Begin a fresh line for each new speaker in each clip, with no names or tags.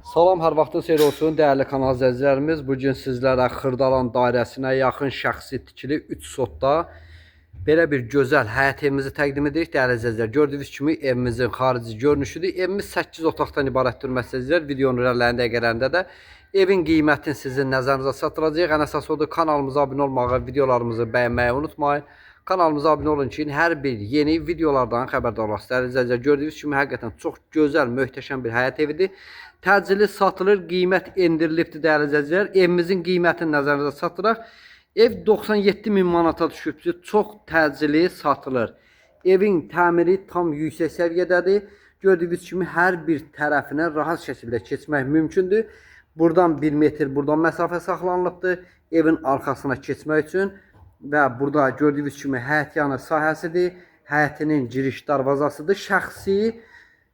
Salam, hər vaxtın xeyir olsun dəyərli kanal izləyicilərimiz. Bu gün sizlərə Xırdalan dairəsinə yaxın şəxsi tikili 3 sotda belə bir gözəl həyət evimizi təqdim edirik. Dəyərli izləyicilər, gördüyünüz kimi evimizin xarici görünüşüdür. Evimiz 8 otaqdan ibarətdir məsələn. Videonun irəliləyən dəqiqələrində də evin qiymətini sizin nəzərinizə çatdıracağıq. Ən əsas odur, kanalımıza abunə olmağı, videolarımızı bəyənməyi unutmayın. Kanalımıza abunə olun ki, hər bir yeni videolardan xəbərdar olasınız. Dəyərli izləyicilər, gördüyünüz kimi həqiqətən çox gözəl, möhtəşəm bir həyət evidir. Təcili satılır, qiymət endirilibdir dəyərli izləyicilər. Evimizin qiymətini nəzərinizə çatdıraq. Ev 97.000 manata düşübdür. Çox təcili satılır. Evin təmiri tam yüksək səviyyədədir. Gördüyünüz kimi hər bir tərəfinə rahat şəkildə keçmək mümkündür. Buradan 1 metr buradan məsafə saxlanılıbdır. Evin arxasına keçmək üçün. Və burada gördüyünüz kimi həyət yanı sahəsidir. Həyətinin giriş darvazasıdır. Şəxsi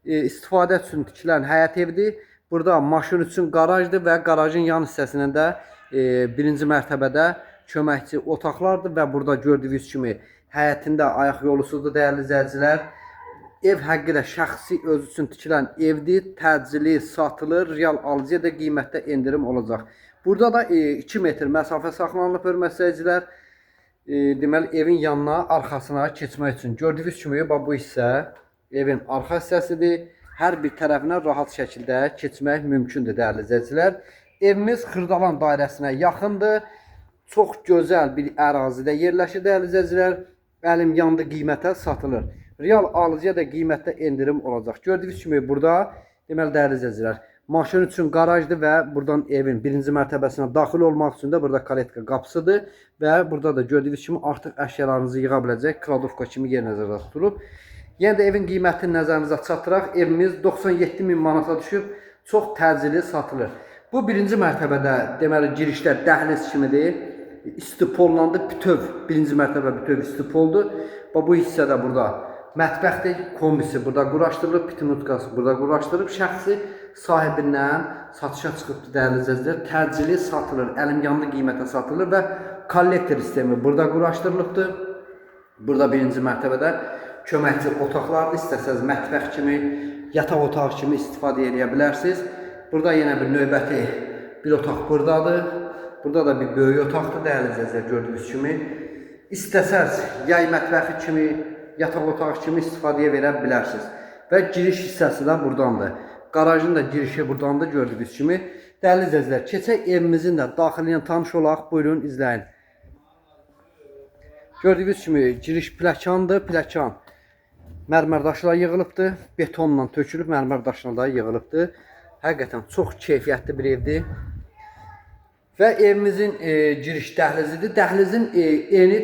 istifadə üçün tikilən həyət evidir. Burada maşın üçün qarajdır və qarajın yan hissəsində də birinci mərtəbədə köməkçi otaqlardır və burada gördüyünüz kimi həyətində ayaq yolusudur dəyərli izləyicilər. Ev həqiqətən şəxsi öz üçün tikilən evdir. Təcili satılır. Real alıcıya da qiymətdə endirim olacaq. Burada da 2 metr məsafə saxlanılıb hörmətli izləyicilər. Deməli evin yanına, arxasına keçmək üçün gördüyünüz kimi bu hissə evin arxa hissəsidir. Hər bir tərəfinə rahat şəkildə keçmək mümkündür dəyərli izləyicilər. Evimiz Xırdalan dairəsinə yaxındır. Çox gözəl bir ərazidə yerləşir dəyərli izləyicilər. Əlim yandı qiymətə satılır. Real alıcıya da qiymətdə endirim olacaq. Gördüyünüz kimi burada deməli dəyərli izləyicilər, maşın üçün qarajdır və buradan evin birinci mərtəbəsinə daxil olmaq üçün də burada kaletka qapısıdır və burada da gördüyünüz kimi artıq əşyalarınızı yığa biləcək kladovka kimi yer nəzərdə tutulub. Yenə də evin qiymətini nəzərinizə çatdıraq. Evimiz 97.000 manata düşüb, çox təcili satılır. Bu birinci mərtəbədə deməli girişlər dəhliz kimidir. İstipollandı, bütöv, birinci mərtəbə bütöv istipoldur. Bu hissədə burada mətbəxdir, komisi burada quraşdırılıb, pitinutkası burada quraşdırılıb, şəxsi sahibindən satışa çıxıbdır dəyərli izləyicilər. Təcili satılır, əlim yandı qiymətə satılır və kollektor sistemi burada quraşdırılıbdır. Burada birinci mərtəbədə köməkçi otaqlardır, istəsəz mətbəx kimi, yataq otağı kimi istifadə edə bilərsiniz. Burada yenə bir növbəti bir otaq buradadır. Burada da bir böyük otaqdır dəyərli izləyicilər, gördüyünüz kimi. İstəsəz yay mətbəxi kimi, yataq otağı kimi istifadəyə verə bilərsiniz. Və giriş hissəsi də buradandır. Qarajın da girişi buradandır, gördüyünüz kimi. Dəyərli izləyicilər, keçək evimizin də daxili ilə tanış olaq, buyurun izləyin. Gördüyünüz kimi giriş pləkandır, pləkan mərmər daşla yığılıbdır, betonla tökülüb, mərmər daşla da yığılıbdır. Həqiqətən çox keyfiyyətli bir evdir. Və evimizin giriş dəhlizidir. Dəhlizin eni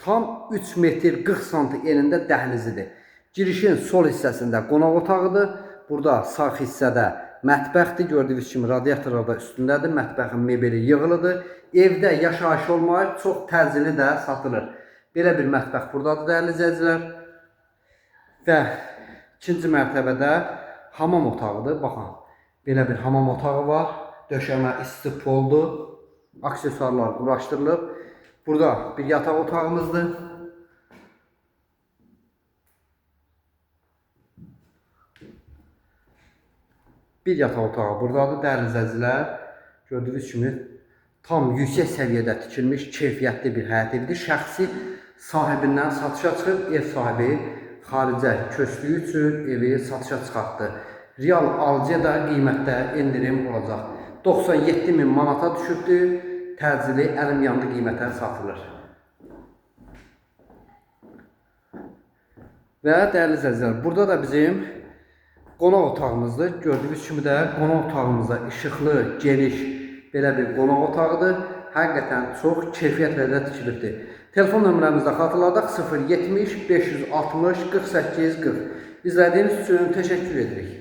tam 3 metr 40 sm enində dəhlizidir. Girişin sol hissəsində qonaq otağıdır. Burada sağ hissədə mətbəxdir. Gördüyünüz kimi radiatorlar da üstündədir. Mətbəxin mebeli yığılıdır. Evdə yaşayış olmayıb, çox təcili də satılır. Belə bir mətbəx buradadır dəyərli izləyicilər. Və ikinci mərtəbədə hamam otağıdır. Baxın, belə bir hamam otağı var. Döşəmə istipoldur. Aksesuarlar quraşdırılıb. Burada bir yataq otağımızdır. Bir yataq otağı buradadır dəyərli izləyicilər. Gördüyünüz kimi tam yüksək səviyyədə tikilmiş keyfiyyətli bir həyət evidir. Şəxsi sahibindən satışa çıxıb, ev sahibi xaricə köçdüyü üçün evi satışa çıxartdı. Real alıcıya da qiymətdə endirim olacaq. 97.000 manata düşübdür. Təcili əlim yandı qiymətə satılır. Və dəyərli izləyicilər, burada da bizim qonaq otağımızdır. Gördüyünüz kimi də qonaq otağımızda işıqlı, geniş belə bir qonaq otağıdır. Həqiqətən çox keyfiyyətlə də tikilibdir. Telefon nömrəmizdə xatırladaq 070 560 48 40. İzlədiyiniz üçün təşəkkür edirik.